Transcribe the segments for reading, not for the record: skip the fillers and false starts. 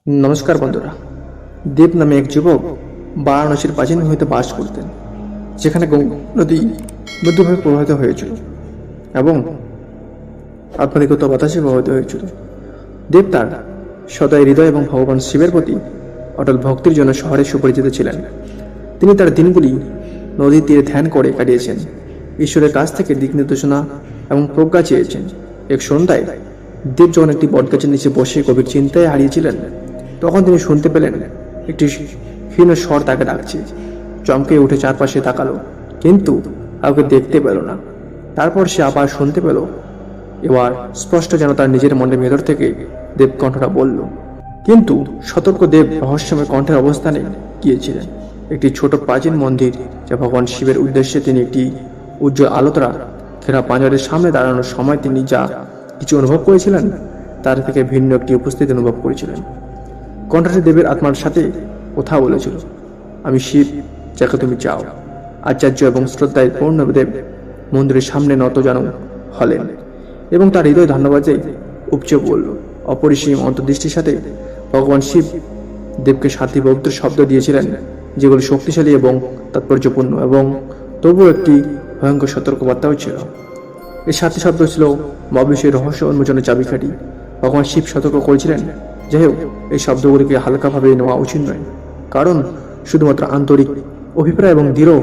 নমস্কার বন্ধুরা। দেব নামে এক যুবক বারাণসীর প্রাচীন ভূমিতে বাস করতেন, যেখানে গঙ্গা নদী মধ্যভাবে প্রবাহিত হয়েছিল এবং আত্মাধিকত বাতাসে প্রবাহিত হয়েছিল। দেব তার সদয় হৃদয় এবং ভগবান শিবের প্রতি অটল ভক্তির জন্য শহরে সুপরিচিত ছিলেন। তিনি তার দিনগুলি নদীর তীরে ধ্যান করে কাটিয়েছেন, ঈশ্বরের কাছ থেকে দিক নির্দেশনা এবং প্রজ্ঞা চেয়েছেন। এক সন্ধ্যায় দেব যখন একটি বটগাছের নিচে বসে গভীর চিন্তায় হারিয়েছিলেন, তখন তিনি শুনতে পেলেন একটি ক্ষীণ স্বর তাকে ডাকছে। চমকে উঠে চারপাশে তাকালো, কিন্তু কাউকে দেখতে পেল না। তারপর সে আবার শুনতে পেল, এবার স্পষ্ট যেন তার নিজের মনের ভেতর থেকে দেব কণ্ঠটা বলল। কিন্তু সতর্ক দেব রহস্যময় কণ্ঠের অবস্থানে গিয়েছিলেন একটি ছোট প্রাচীন মন্দির, যা ভগবান শিবের উদ্দেশ্যে। তিনি একটি উজ্জ্বল আলোতরা ঘেরা পাঁজরের সামনে দাঁড়ানোর সময় তিনি যা কিছু অনুভব করেছিলেন, তার থেকে ভিন্ন একটি উপস্থিতি অনুভব করেছিলেন। কণ্ঠটি দেবের আত্মার সাথে কথা বলেছিল, আমি শিব, যাকে তুমি চাও। আচার্য এবং শ্রদ্ধায় পূর্ণদেব মন্দিরের সামনে নত যেন হলেন এবং তার হৃদয় ধন্যবাদে উপচে পড়ল। অপরিসীম অন্তর্দৃষ্টির সাথে ভগবান শিব দেবকে 7টি পবিত্র শব্দ দিয়েছিলেন, যেগুলি শক্তিশালী এবং তাৎপর্যপূর্ণ, এবং তবুও একটি ভয়ঙ্কর সতর্কবার্তাও ছিল। এই 7টি শব্দ ছিল মহাবিশ্বের রহস্য উন্মোচনের চাবিকাঠি। ভগবান শিব সতর্ক করেছিলেন, যাই হোক, এই শব্দগুলিকে হালকাভাবে নেওয়া উচিত নয়, কারণ শুধুমাত্র আন্তরিক অভিপ্রায় এবং দৃঢ়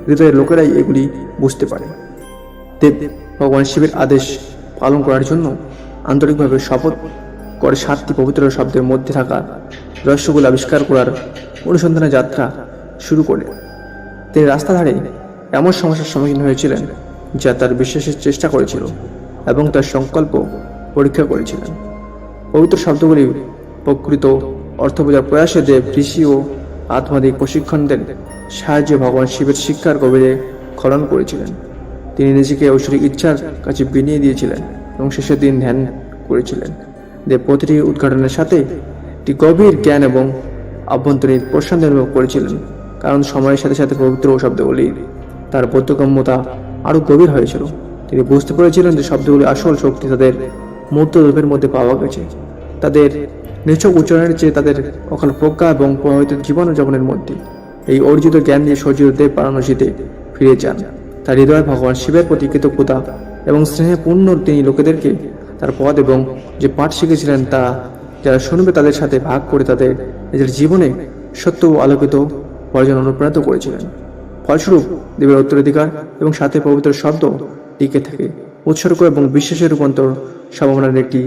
হৃদয়ের লোকেরাই এগুলি বুঝতে পারে। দেব ভগবান শিবের আদেশ পালন করার জন্য আন্তরিকভাবে শপথ করে 7টি পবিত্র শব্দের মধ্যে থাকা রহস্যগুলি আবিষ্কার করার অনুসন্ধানের যাত্রা শুরু করে। তিনি রাস্তা ধারে এমন সমস্যার সম্মুখীন হয়েছিলেন যা তার বিশ্বাসের চেষ্টা করেছিল এবং তার সংকল্প পরীক্ষা করেছিলেন। পবিত্র শব্দগুলি প্রকৃত অর্থ বোঝার প্রয়াসে দেব ঋষি ও আত্মাধিক প্রশিক্ষণদের সাহায্যে ভগবান শিবের শিক্ষার গভীরে খনন করেছিলেন। তিনি নিজেকে ঐশ্বরিক ইচ্ছার কাছে বিনিয়ে দিয়েছিলেন এবং শেষের দিন ধ্যান করেছিলেন। দেব প্রতিটি উদ্ঘাটনের সাথে একটি গভীর জ্ঞান এবং আভ্যন্তরীণ প্রশান্তি অনুভব করেছিলেন, কারণ সময়ের সাথে সাথে পবিত্র শব্দগুলি তার বোধগম্যতা আরও গভীর হয়েছিল। তিনি বুঝতে পেরেছিলেন যে শব্দগুলি আসল শক্তি তাদের মূর্ত রূপের মধ্যে পাওয়া গেছে, তাদের নিছক উচ্চারণের চেয়ে তাদের অকাল প্রজ্ঞা এবং প্রভাবিত জীবনযাপনের মধ্যে। এই অর্জিত জ্ঞান দিয়ে সজীব দেব বারাণসীতে ফিরে যান। তার হৃদয়ে ভগবান শিবের প্রতি কৃতজ্ঞতা এবং স্নেহে পূর্ণ তিনি লোকেদেরকে তার পদ এবং যে পাঠ শিখেছিলেন তা যারা শুনবে তাদের সাথে ভাগ করে তাদের নিজের জীবনে সত্য ও আলোকিত অর্জন অনুপ্রাণিত করেছিলেন। ফলস্বরূপ দেবের উত্তরাধিকার এবং সাথে পবিত্র শব্দ টিকে থাকে উৎসর্গ এবং বিশ্বাসের রূপান্তর সম্ভাবনার একটি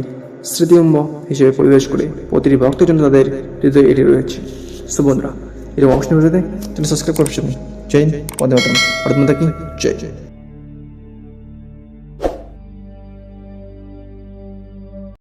স্মৃতিম্ব হিসেবে পরিবেশ করে প্রতিটি ভক্তের জন্য তাদের হৃদয়ে এটি রয়েছে। সুবন্ধুরা, এরকম অংশ নিতে সাবস্ক্রাইব করছেন। জয় হিন্দ, বন্দে মাতরম, ভারত মাতা কি জয়।